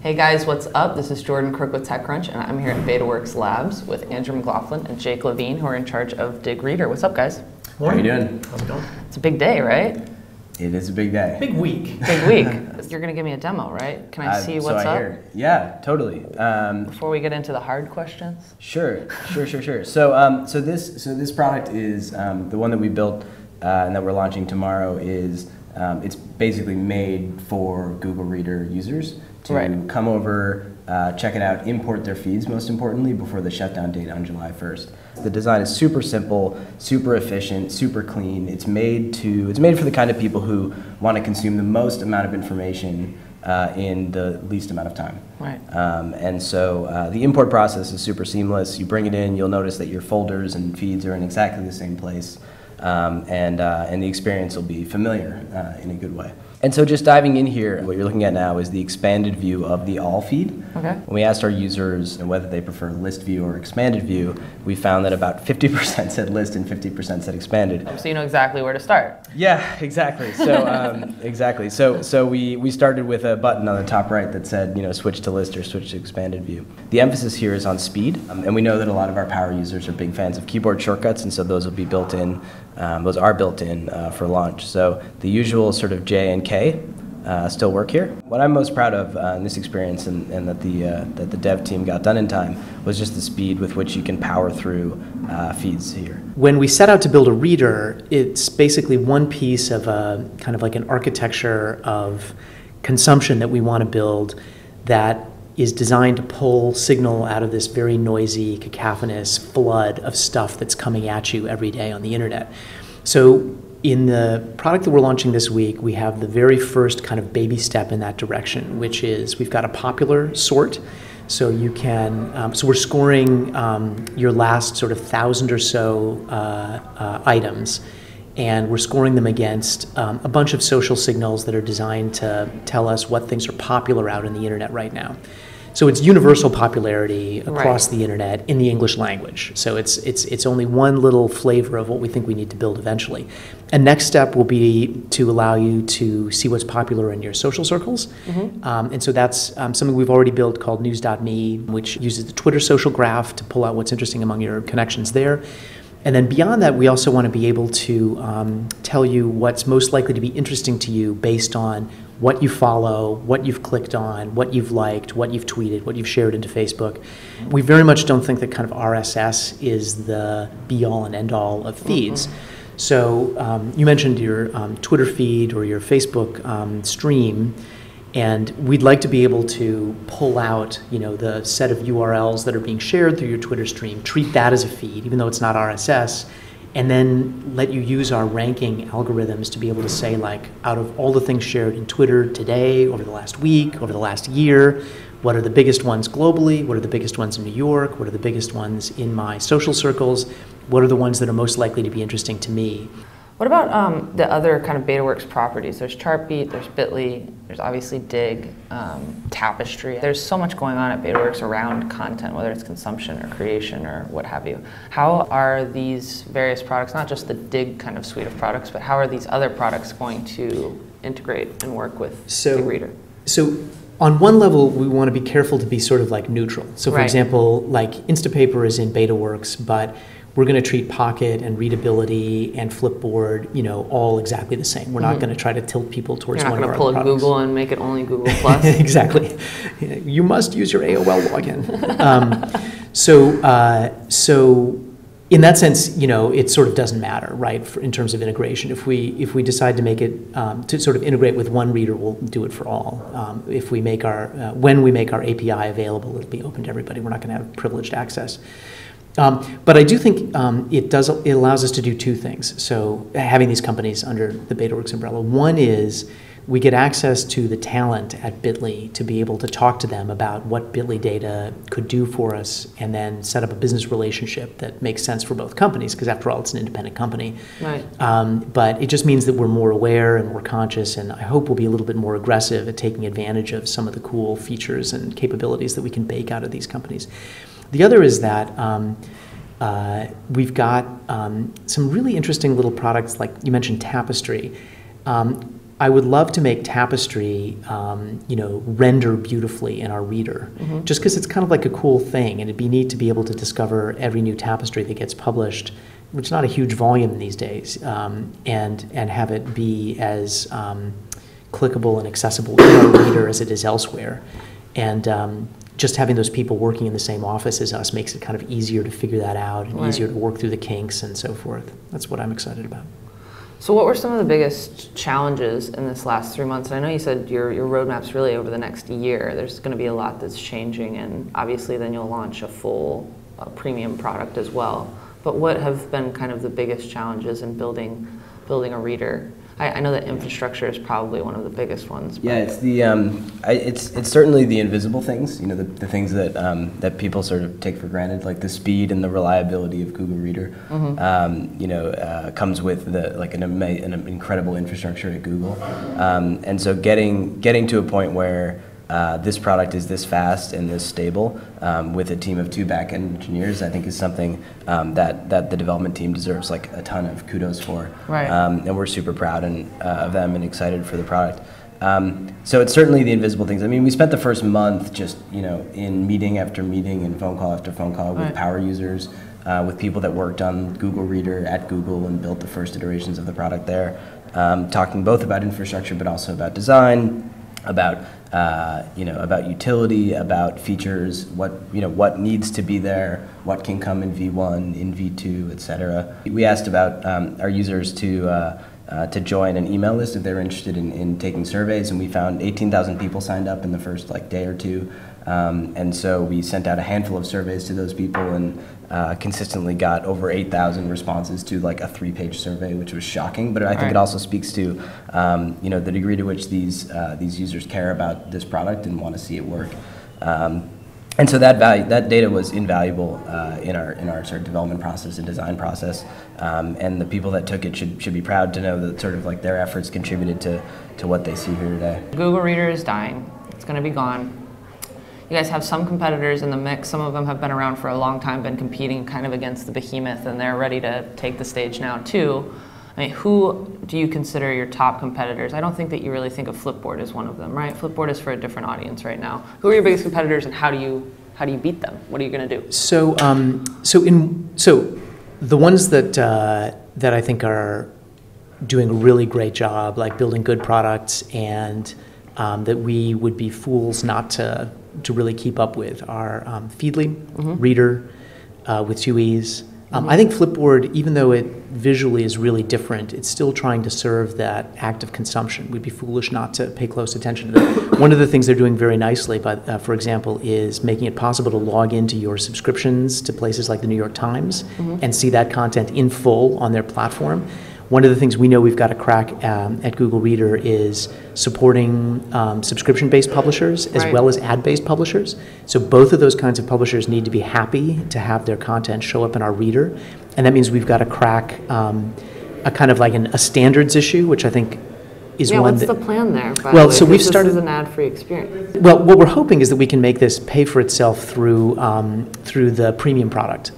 Hey guys, what's up? This is Jordan Crook with TechCrunch, and I'm here at Betaworks Labs with Andrew McLaughlin and Jake Levine, who are in charge of Digg Reader. What's up, guys? How are you doing? How's it going? It's a big day, right? It is a big day. Big week. Big week. You're going to give me a demo, right? Can I see what's up? Hear. Yeah, totally. Before we get into the hard questions? Sure. So this product is the one that we built and that we're launching tomorrow is it's basically made for Google Reader users to come over, check it out, import their feeds, most importantly, before the shutdown date on July 1st. The design is super simple, super efficient, super clean. It's made for the kind of people who want to consume the most amount of information in the least amount of time. Right. And so the import process is super seamless. You bring it in, you'll notice that your folders and feeds are in exactly the same place, and the experience will be familiar in a good way. And so just diving in here, what you're looking at now is the expanded view of the all feed. Okay. When we asked our users whether they prefer list view or expanded view, we found that about 50% said list and 50% said expanded. So you know exactly where to start. Yeah, exactly. So So we started with a button on the top right that said, switch to list or switch to expanded view. The emphasis here is on speed, and we know that a lot of our power users are big fans of keyboard shortcuts, and so those will be built in. Those are built in for launch. So the usual sort of J and K still work here. What I'm most proud of in this experience and that the dev team got done in time was just the speed with which you can power through feeds here. When we set out to build a reader, it's basically one piece of a kind of like an architecture of consumption that we want to build that is designed to pull signal out of this very noisy, cacophonous flood of stuff that's coming at you every day on the internet. So in the product that we're launching this week, we have the very first kind of baby step in that direction, which is we've got a popular sort. So you can, so we're scoring your last sort of 1,000 or so items, and we're scoring them against a bunch of social signals that are designed to tell us what things are popular out in the internet right now. So it's universal popularity across the internet in the English language. So it's only one little flavor of what we think we need to build eventually. And next step will be to allow you to see what's popular in your social circles. Mm-hmm. And so that's something we've already built called news.me, which uses the Twitter social graph to pull out what's interesting among your connections there. And then beyond that, we also want to be able to tell you what's most likely to be interesting to you based on what you follow, what you've clicked on, what you've liked, what you've tweeted, what you've shared into Facebook. We very much don't think that kind of RSS is the be-all and end-all of feeds. Mm-hmm. So you mentioned your Twitter feed or your Facebook stream, and we'd like to be able to pull out, the set of URLs that are being shared through your Twitter stream, treat that as a feed, even though it's not RSS, and then let you use our ranking algorithms to be able to say, like, out of all the things shared in Twitter today, over the last week, over the last year, what are the biggest ones globally? What are the biggest ones in New York? What are the biggest ones in my social circles? What are the ones that are most likely to be interesting to me? What about the other kind of Betaworks properties? There's Chartbeat, there's Bitly, there's obviously Digg, Tapestry. There's so much going on at Betaworks around content, whether it's consumption or creation or what have you. How are these various products, not just the Digg kind of suite of products, but how are these other products going to integrate and work with Digg Reader? So on one level, we want to be careful to be sort of like neutral. So for example, like Instapaper is in Betaworks, but we're going to treat Pocket and Readability and Flipboard, all exactly the same. We're not going to try to tilt people towards one of our products. You're not going to pull a Google and make it only Google Plus? Exactly. You must use your AOL login. So in that sense, it sort of doesn't matter, right, in terms of integration. If we decide to make it, to sort of integrate with one reader, we'll do it for all. If we make when we make our API available, it'll be open to everybody. We're not going to have privileged access. But I do think it allows us to do two things. So having these companies under the Betaworks umbrella. One is we get access to the talent at Bitly to be able to talk to them about what Bitly data could do for us and then set up a business relationship that makes sense for both companies, because after all, it's an independent company. Right. But it just means that we're more aware and more conscious, and I hope we'll be a little bit more aggressive at taking advantage of some of the cool features and capabilities that we can bake out of these companies. The other is that we've got some really interesting little products, like you mentioned Tapestry. I would love to make Tapestry, render beautifully in our reader, just because it's kind of like a cool thing, and it'd be neat to be able to discover every new Tapestry that gets published, which is not a huge volume these days, and have it be as clickable and accessible in our reader as it is elsewhere. And just having those people working in the same office as us makes it kind of easier to figure that out and easier to work through the kinks and so forth. That's what I'm excited about. So what were some of the biggest challenges in this last 3 months? And I know you said your roadmap's really over the next year. There's going to be a lot that's changing, and obviously then you'll launch a full premium product as well. But what have been kind of the biggest challenges in building a reader? I know that infrastructure is probably one of the biggest ones. Yeah, it's the it's certainly the invisible things. The things that that people sort of take for granted, like the speed and the reliability of Google Reader. Comes with an incredible infrastructure at Google, and so getting to a point where this product is this fast and this stable with a team of 2 back-end engineers, I think is something that the development team deserves like a ton of kudos for. Right. And we're super proud of them and excited for the product. So it's certainly the invisible things. I mean, we spent the first month just in meeting after meeting and phone call after phone call with power users, with people that worked on Google Reader at Google and built the first iterations of the product there, talking both about infrastructure but also about design, about utility, about features, what needs to be there, what can come in V1, in V2, etc. We asked about our users to join an email list if they were interested in taking surveys, and we found 18,000 people signed up in the first day or two. And so we sent out a handful of surveys to those people and consistently got over 8,000 responses to a 3-page survey, which was shocking. But I think it also speaks to the degree to which these users care about this product and want to see it work. And so that data was invaluable in our sort of development process and design process. And the people that took it should be proud to know that sort of their efforts contributed to what they see here today. Google Reader is dying. It's going to be gone. You guys have some competitors in the mix. Some of them have been around for a long time, been competing kind of against the behemoth, and they're ready to take the stage now too. I mean, who do you consider your top competitors? I don't think that you really think of Flipboard as one of them, right? Flipboard is for a different audience right now. Who are your biggest competitors, and how do you beat them? What are you going to do? So the ones that I think are doing a really great job, like building good products, and that we would be fools not to really keep up with, are Feedly, Reader, with 2 E's. I think Flipboard, even though it visually is really different, it's still trying to serve that active consumption. We'd be foolish not to pay close attention to that. One of the things they're doing very nicely, for example, is making it possible to log into your subscriptions to places like the New York Times and see that content in full on their platform. One of the things we know we've got to crack at Google Reader is supporting subscription-based publishers as well as ad-based publishers. So both of those kinds of publishers need to be happy to have their content show up in our reader. And that means we've got to crack a kind of like a standards issue, which I think is one what's the plan there? So we've started. This is an ad-free experience. Well, what we're hoping is that we can make this pay for itself through the premium product.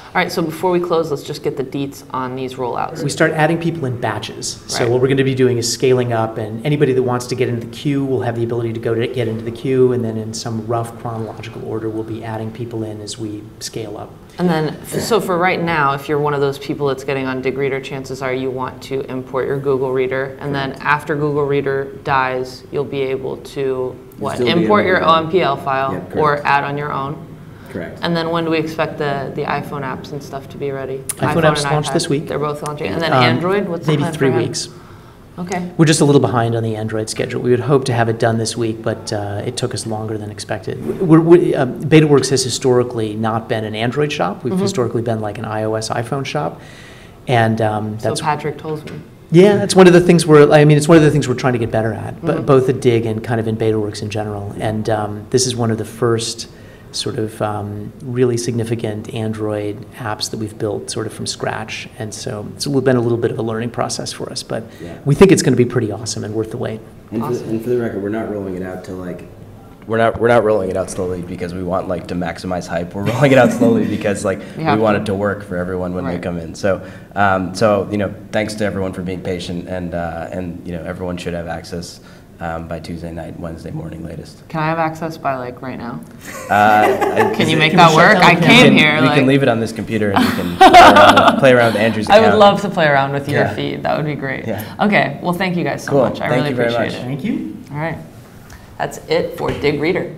All right, so before we close, let's just get the deets on these rollouts. We start adding people in batches. So what we're going to be doing is scaling up, and anybody that wants to get into the queue will have the ability to get into the queue, and then in some rough chronological order, we'll be adding people in as we scale up. And then, so for right now, if you're one of those people that's getting on Digg Reader, chances are you want to import your Google Reader, and then after Google Reader dies, you'll be able to, import your OMPL file or add on your own. Correct. And then when do we expect the iPhone apps and stuff to be ready? iPhone apps launch this week. They're both launching. And then Android, what's the plan maybe 3 for weeks. Okay. We're just a little behind on the Android schedule. We would hope to have it done this week, but it took us longer than expected. Betaworks has historically not been an Android shop. We've historically been like an iOS, iPhone shop. And that's so Patrick tells me. Yeah, it's one of the things we're trying to get better at, both at Digg and kind of in Betaworks in general. And this is one of the first sort of really significant Android apps that we've built sort of from scratch. And so it's been a little bit of a learning process for us, but we think it's going to be pretty awesome and worth the wait. And for the record, we're not rolling it out to we're not rolling it out slowly because we want like to maximize hype. We're rolling it out slowly because like we want it to work for everyone when they come in. So thanks to everyone for being patient, and everyone should have access by Tuesday night, Wednesday morning latest. Can I have access by like right now? Can you make that work? I came here. We can leave it on this computer and we can play around with Andrew's account. I would love to play around with your feed. That would be great. Yeah. Okay. Well, thank you guys so much. I really appreciate it. Thank you. All right. That's it for Digg Reader.